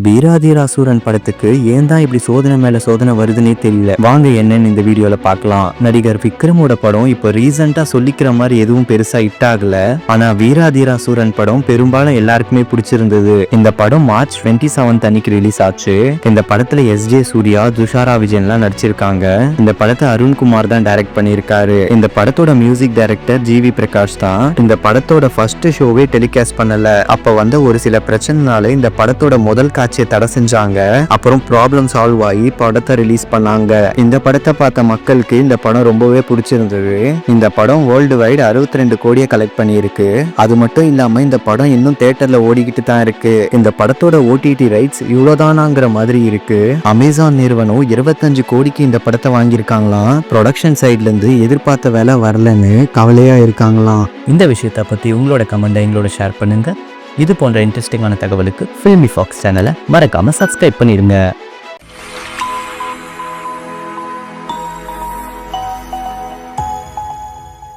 வீராதிராசூரன் படத்துக்கு ஏன் தான் இப்படி சோதனை மேல சோதனை வருதுன்னே தெரியல. வாங்க என்னன்னு இந்த வீடியோல பார்க்கலாம். நடிகர் விக்ரமோட படம் இப்போ ரீசெண்டா சொல்லிக்கிற மாதிரி எதுவும் பெருசா ஹிட் ஆகல. ஆனா வீராதிராசூரன் படம் பெரும்பாலும் எல்லாருக்குமே பிடிச்சிருந்தது. இந்த படம் மார்ச் 27 அன்னைக்கு ரிலீஸ் ஆச்சு. இந்த படத்துல எஸ்.ஜே. சூர்யா, துஷாரா விஜயன்லாம் நடிச்சிருக்காங்க. இந்த படத்தை அருண்குமார் தான் டைரக்ட் பண்ணியிருக்காரு. இந்த படத்தோட மியூசிக் டைரக்டர் ஜி.வி. பிரகாஷ் தான். இந்த படத்தோட ஃபர்ஸ்ட் ஷோவே டெலிகாஸ்ட் பண்ணல. அப்ப வந்த ஒரு சில பிரச்சனைனால இந்த படத்தோட முதல் காட்சியை தடை செஞ்சாங்க. அப்புறம் ப்ராப்ளம் சால்வ் ஆகி படத்தை ரிலீஸ் பண்ணாங்க. இந்த படத்தை பார்த்த மக்களுக்கு இந்த படம் ரொம்பவே பிடிச்சிருந்தது. இந்த படம் வேர்ல்டு வைடு 62 கோடியை கலெக்ட் பண்ணியிருக்கு. அது மட்டும் இல்லாம இந்த படம் இன்னும் தியேட்டர்ல ஓடிக்கிட்டு தான் இருக்கு. இந்த படத்தோட ஓடிடி ரைட்ஸ் இவ்வளவுதானாங்கிற மாதிரி இருக்கு. அமேசான் நிறுவனம் 25 கோடிக்கு இந்த படத்தை வாங்கியிருக்காங்களாம். ப்ரொடக்ஷன் சைட்ல இருந்து எதிர்பார்த்த வேலை வரலன்னு கவலையா இருக்காங்களாம். இந்த விஷயத்தை பத்தி உங்களோட கமெண்ட்டை எங்களோட ஷேர் பண்ணுங்க. இது போன்ற இன்ட்ரெஸ்டிங்கான தகவலுக்கு ஃபில்மி ஃபாக்ஸ் சேனலை மறக்காம சப்ஸ்கிரைப் பண்ணிடுங்க.